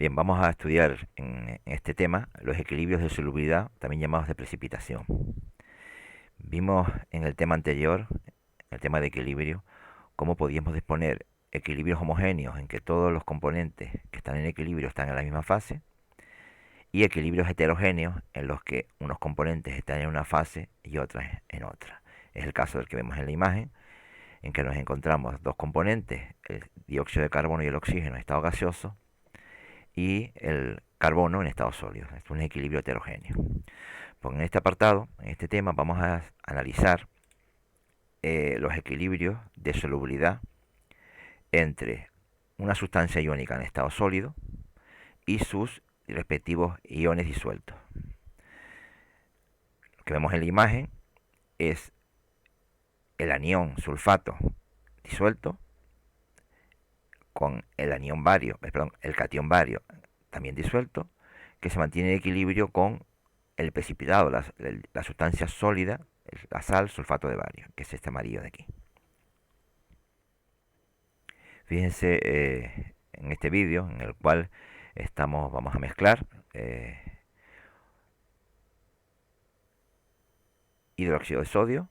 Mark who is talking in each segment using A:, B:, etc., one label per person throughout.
A: Bien, vamos a estudiar en este tema los equilibrios de solubilidad, también llamados de precipitación. Vimos en el tema anterior, el tema de equilibrio, cómo podíamos disponer equilibrios homogéneos en que todos los componentes que están en equilibrio están en la misma fase, y equilibrios heterogéneos en los que unos componentes están en una fase y otras en otra. Es el caso del que vemos en la imagen, en que nos encontramos dos componentes, el dióxido de carbono y el oxígeno en estado gaseoso, y el carbono en estado sólido. Es un equilibrio heterogéneo. Pues en este apartado, en este tema, vamos a analizar los equilibrios de solubilidad entre una sustancia iónica en estado sólido y sus respectivos iones disueltos. Lo que vemos en la imagen es el anión sulfato disuelto con el anión bario, perdón, el catión bario también disuelto, que se mantiene en equilibrio con el precipitado, la sustancia sólida, la sal, sulfato de bario, que es este amarillo de aquí. Fíjense en este vídeo en el cual vamos a mezclar hidróxido de sodio.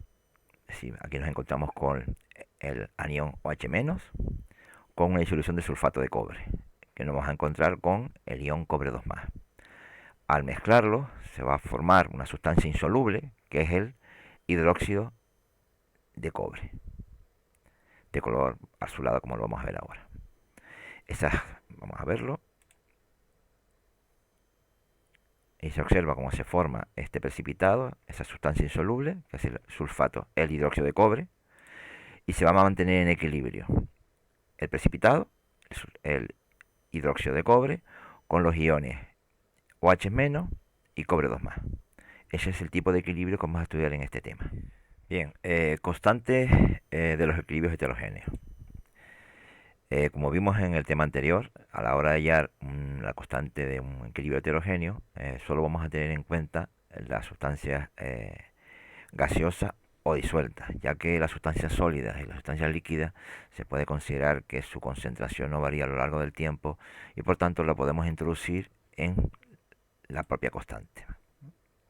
A: Sí, aquí nos encontramos con el anión OH- con una disolución de sulfato de cobre, que nos vamos a encontrar con el ion cobre 2+. Al mezclarlo se va a formar una sustancia insoluble, que es el hidróxido de cobre, de color azulado, como lo vamos a ver ahora. Vamos a verlo. Y se observa cómo se forma este precipitado, esa sustancia insoluble, que es el sulfato, el hidróxido de cobre, y se va a mantener en equilibrio el precipitado, el hidróxido de cobre, con los iones OH- y cobre 2+. Ese es el tipo de equilibrio que vamos a estudiar en este tema. Bien, constantes de los equilibrios heterogéneos. Como vimos en el tema anterior, a la hora de hallar la constante de un equilibrio heterogéneo, solo vamos a tener en cuenta las sustancias gaseosas o disueltas, ya que las sustancias sólidas y las sustancias líquidas se puede considerar que su concentración no varía a lo largo del tiempo y por tanto la podemos introducir en la propia constante.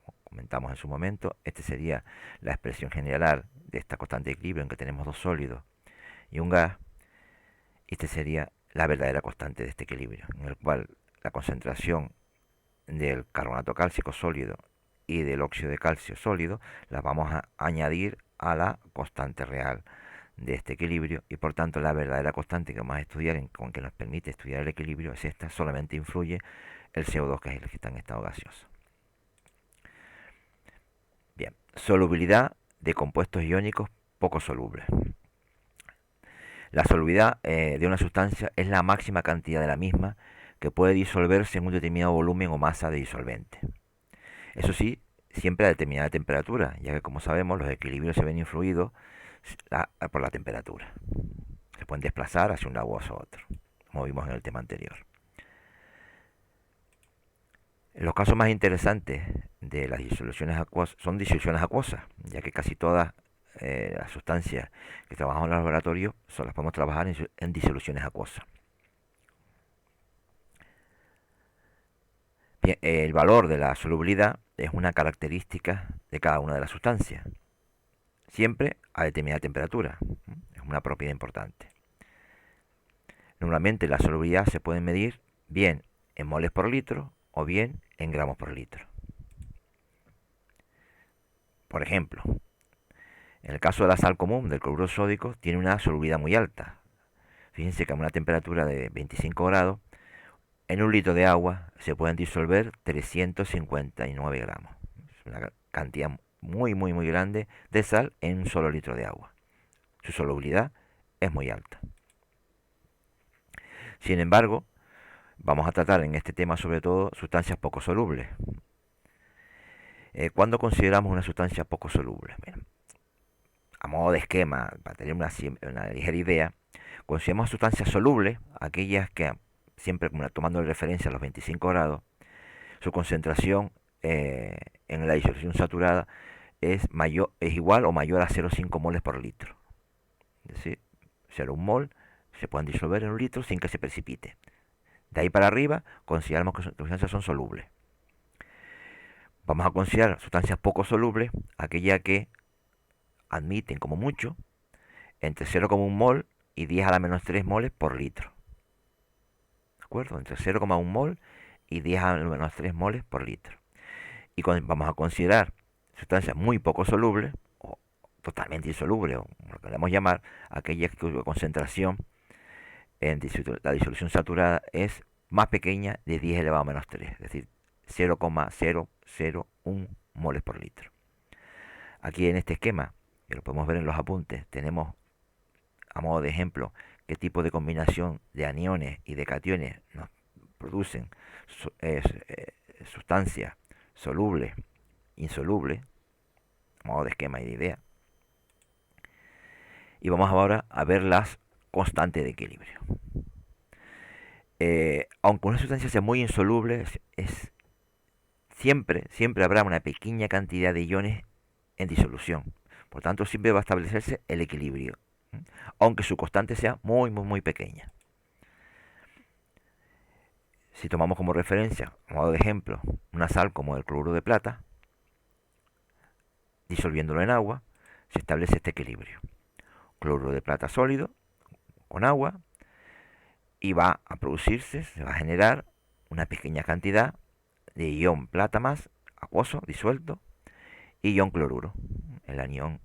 A: Como comentamos en su momento, esta sería la expresión general de esta constante de equilibrio en que tenemos dos sólidos y un gas. Esta sería la verdadera constante de este equilibrio, en el cual la concentración del carbonato cálcico sólido y del óxido de calcio sólido las vamos a añadir a la constante real de este equilibrio, y por tanto la verdadera constante que vamos a estudiar, con que nos permite estudiar el equilibrio, es esta. Solamente influye el CO2, que es el que está en estado gaseoso. Bien, solubilidad de compuestos iónicos poco solubles. La solubilidad de una sustancia es la máxima cantidad de la misma que puede disolverse en un determinado volumen o masa de disolvente. Eso sí, siempre a determinada temperatura, ya que, como sabemos, los equilibrios se ven influidos por la temperatura. Se pueden desplazar hacia un lado o hacia otro, como vimos en el tema anterior. Los casos más interesantes de las disoluciones acuosas son disoluciones acuosas, ya que casi todas las sustancias que trabajamos en el laboratorio las podemos trabajar en disoluciones acuosas. Bien, el valor de la solubilidad es una característica de cada una de las sustancias, siempre a determinada temperatura. Es una propiedad importante. Normalmente la solubilidad se puede medir bien en moles por litro o bien en gramos por litro. Por ejemplo, en el caso de la sal común, del cloruro sódico, tiene una solubilidad muy alta. Fíjense que a una temperatura de 25 grados, en un litro de agua se pueden disolver 359 gramos. Es una cantidad muy grande de sal en un solo litro de agua. Su solubilidad es muy alta. Sin embargo, vamos a tratar en este tema sobre todo sustancias poco solubles. ¿Cuándo consideramos una sustancia poco soluble? Bien, a modo de esquema, para tener una ligera idea, consideramos sustancias solubles aquellas que, siempre tomando de referencia a los 25 grados, su concentración en la disolución saturada es igual o mayor a 0,5 moles por litro. Es decir, 0,1 mol se pueden disolver en un litro sin que se precipite. De ahí para arriba consideramos que las sustancias son solubles. Vamos a considerar sustancias poco solubles aquellas que admiten como mucho entre 0,1 mol y 10 a la menos 3 moles por litro. ¿De acuerdo? Entre 0,1 mol y 10 a la menos 3 moles por litro. Y vamos a considerar sustancias muy poco solubles o totalmente insolubles, o lo que queremos llamar, aquellas cuya concentración en la disolución saturada es más pequeña de 10 elevado a menos 3, es decir, 0,001 moles por litro. Aquí en este esquema, que lo podemos ver en los apuntes, tenemos a modo de ejemplo qué tipo de combinación de aniones y de cationes nos producen sustancias solubles, insolubles, a modo de esquema y de idea. Y vamos ahora a ver las constantes de equilibrio. Aunque una sustancia sea muy insoluble, siempre habrá una pequeña cantidad de iones en disolución. Por tanto, siempre va a establecerse el equilibrio, aunque su constante sea muy pequeña. Si tomamos como referencia, a modo de ejemplo, una sal como el cloruro de plata, disolviéndolo en agua, se establece este equilibrio. Cloruro de plata sólido con agua, y va a producirse, se va a generar una pequeña cantidad de ion plata más acuoso disuelto y ion cloruro, el anión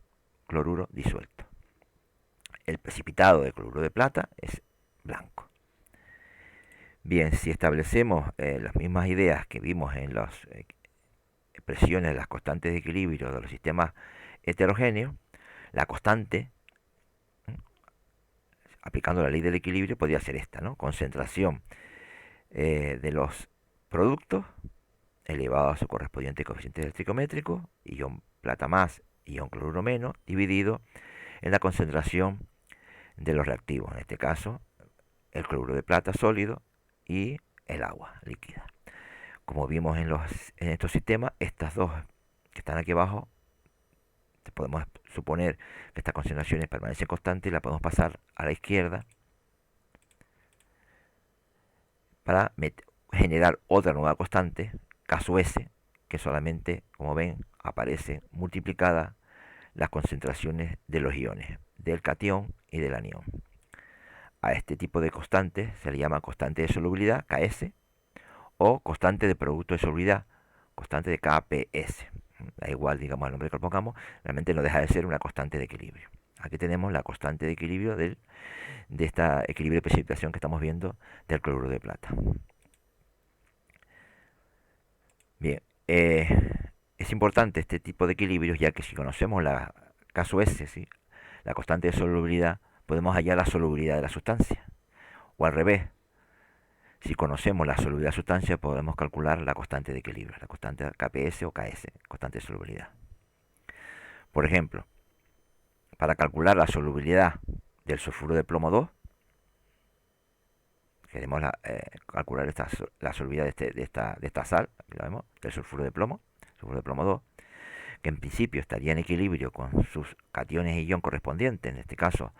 A: cloruro disuelto. El precipitado de cloruro de plata es blanco. Bien, si establecemos las mismas ideas que vimos en las expresiones de las constantes de equilibrio de los sistemas heterogéneos, la constante, aplicando la ley del equilibrio, podría ser esta, ¿no? Concentración de los productos elevado a su correspondiente coeficiente estequiométrico, ion plata más, ion cloruro menos, dividido en la concentración de los reactivos, en este caso el cloruro de plata sólido y el agua líquida. Como vimos en estos sistemas, estas dos que están aquí abajo, podemos suponer que estas concentraciones permanecen constantes y la podemos pasar a la izquierda para generar otra nueva constante, caso S, que solamente, como ven, aparece multiplicada las concentraciones de los iones, del catión y del anión. A este tipo de constante se le llama constante de solubilidad, Ks, o constante de producto de solubilidad, constante de Kps. Da igual, digamos, el nombre que lo pongamos, realmente no deja de ser una constante de equilibrio. Aquí tenemos la constante de equilibrio de esta equilibrio de precipitación que estamos viendo del cloruro de plata. Bien, es importante este tipo de equilibrios, ya que si conocemos la caso S, ¿sí?, la constante de solubilidad, podemos hallar la solubilidad de la sustancia. O al revés, si conocemos la solubilidad de la sustancia, podemos calcular la constante de equilibrio, la constante Kps o Ks, constante de solubilidad. Por ejemplo, para calcular la solubilidad del sulfuro de plomo 2, queremos calcular la solubilidad de esta sal, aquí lo vemos, del sulfuro de plomo 2, que en principio estaría en equilibrio con sus cationes y ion correspondientes, en este caso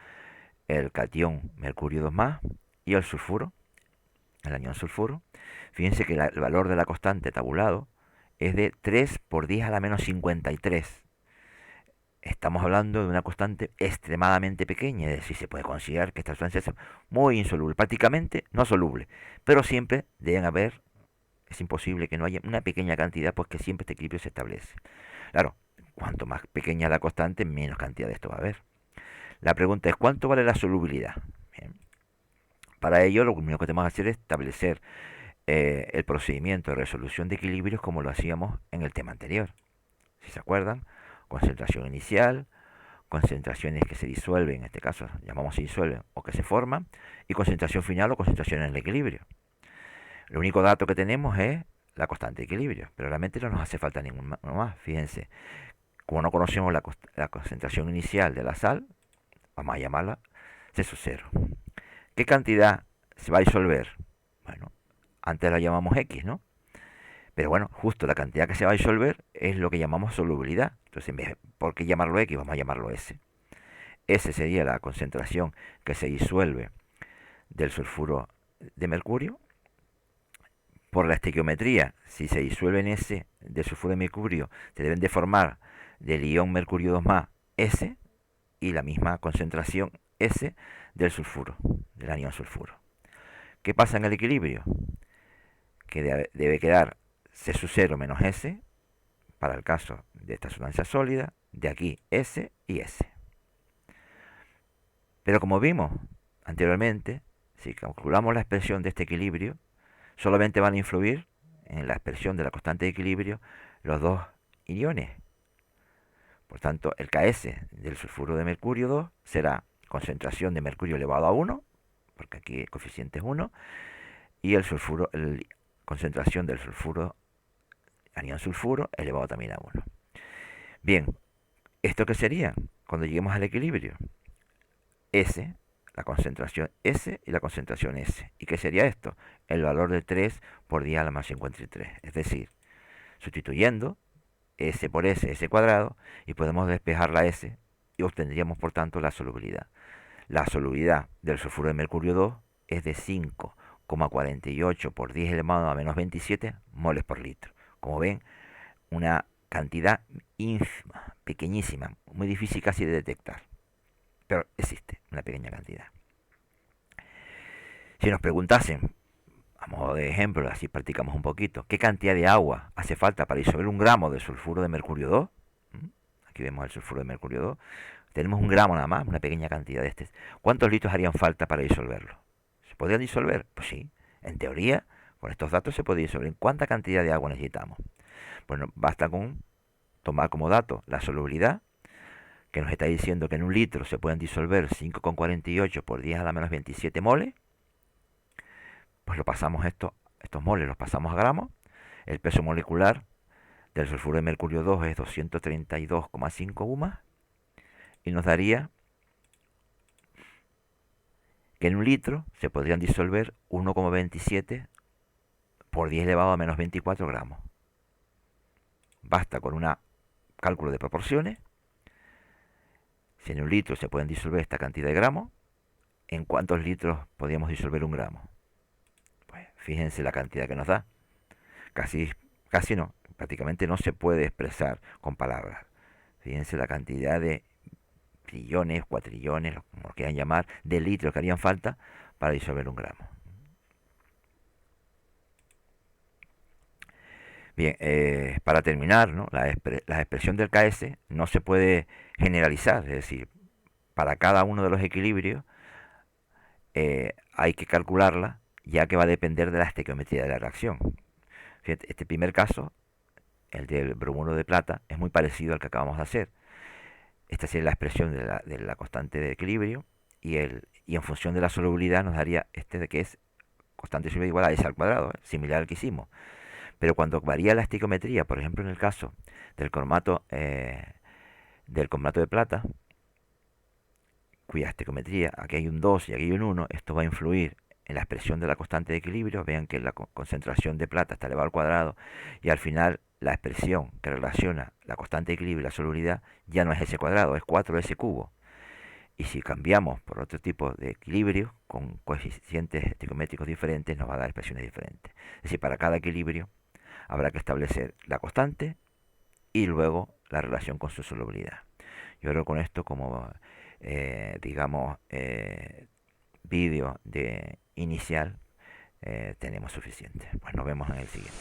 A: el catión mercurio 2 más y el sulfuro, el anión sulfuro. Fíjense que el valor de la constante tabulado es de 3 por 10 a la menos 53. Estamos hablando de una constante extremadamente pequeña, es decir, se puede considerar que esta sustancia es muy insoluble, prácticamente no soluble, pero siempre deben haber, es imposible que no haya una pequeña cantidad, pues que siempre este equilibrio se establece. Claro, cuanto más pequeña la constante, menos cantidad de esto va a haber. La pregunta es, ¿cuánto vale la solubilidad? Bien. Para ello, lo único que tenemos que hacer es establecer el procedimiento de resolución de equilibrios como lo hacíamos en el tema anterior. Si se acuerdan, concentración inicial, concentraciones que se disuelven, en este caso llamamos se disuelven o que se forman, y concentración final o concentración en el equilibrio. El único dato que tenemos es la constante de equilibrio, pero realmente no nos hace falta ninguno más. Fíjense, como no conocemos la concentración inicial de la sal, vamos a llamarla C sub 0. ¿Qué cantidad se va a disolver? Bueno, antes la llamamos X, ¿no? Pero bueno, justo la cantidad que se va a disolver es lo que llamamos solubilidad. Entonces, en vez, ¿por qué llamarlo X? Vamos a llamarlo S. S sería la concentración que se disuelve del sulfuro de mercurio, por la estequiometría, si se disuelve en S del sulfuro de mercurio, se deben de formar del ion mercurio 2 más S y la misma concentración S del sulfuro, del anión sulfuro. ¿Qué pasa en el equilibrio? Que debe quedar C sub 0 menos S para el caso de esta sustancia sólida, de aquí S y S. Pero como vimos anteriormente, si calculamos la expresión de este equilibrio, solamente van a influir en la expresión de la constante de equilibrio los dos iones. Por tanto, el Ks del sulfuro de mercurio 2 será concentración de mercurio elevado a 1, porque aquí el coeficiente es 1, y concentración del sulfuro, anión sulfuro, elevado también a 1. Bien, ¿esto qué sería? Cuando lleguemos al equilibrio, S, la concentración S y la concentración S. ¿Y qué sería esto? El valor de 3 por 10 a la más 53. Es decir, sustituyendo S por S cuadrado, y podemos despejar la S y obtendríamos por tanto la solubilidad. La solubilidad del sulfuro de mercurio 2 es de 5,48 por 10 elevado a menos 27 moles por litro. Como ven, una cantidad ínfima, pequeñísima, muy difícil casi de detectar, pero existe una pequeña cantidad. Si nos preguntasen, a modo de ejemplo, así practicamos un poquito, ¿qué cantidad de agua hace falta para disolver 1 gramo de sulfuro de mercurio 2? Aquí vemos el sulfuro de mercurio 2. Tenemos 1 gramo nada más, una pequeña cantidad de este. ¿Cuántos litros harían falta para disolverlo? ¿Se podrían disolver? Pues sí, en teoría, con estos datos se puede disolver. ¿Cuánta cantidad de agua necesitamos? Bueno, basta con tomar como dato la solubilidad, que nos está diciendo que en 1 litro se pueden disolver 5,48 por 10 a la menos 27 moles. Pues lo pasamos estos moles los pasamos a gramos. El peso molecular del sulfuro de mercurio 2 es 232,5 UMAS y nos daría que en 1 litro se podrían disolver 1,27 por 10 elevado a menos 24 gramos. Basta con un cálculo de proporciones. Si en 1 litro se pueden disolver esta cantidad de gramos, ¿en cuántos litros podríamos disolver 1 gramo? Pues fíjense la cantidad que nos da. Casi no, prácticamente no se puede expresar con palabras. Fíjense la cantidad de trillones, cuatrillones, como lo quieran llamar, de litros que harían falta para disolver 1 gramo. Bien, para terminar, ¿no? la expresión del Ks no se puede generalizar, es decir, para cada uno de los equilibrios hay que calcularla, ya que va a depender de la estequiometría de la reacción. Fíjate, este primer caso, el del bromuro de plata, es muy parecido al que acabamos de hacer. Esta sería la expresión de la constante de equilibrio, y en función de la solubilidad nos daría este de que es constante de solubilidad igual a S al cuadrado, similar al que hicimos. Pero cuando varía la estequiometría, por ejemplo en el caso del cromato de plata, cuya estequiometría, aquí hay un 2 y aquí hay un 1, esto va a influir en la expresión de la constante de equilibrio. Vean que la concentración de plata está elevada al cuadrado, y al final la expresión que relaciona la constante de equilibrio y la solubilidad ya no es S cuadrado, es 4S cubo. Y si cambiamos por otro tipo de equilibrio con coeficientes estequiométricos diferentes, nos va a dar expresiones diferentes. Es decir, para cada equilibrio habrá que establecer la constante y luego la relación con su solubilidad. Yo creo que con esto, como digamos, vídeo de inicial, tenemos suficiente. Pues nos vemos en el siguiente.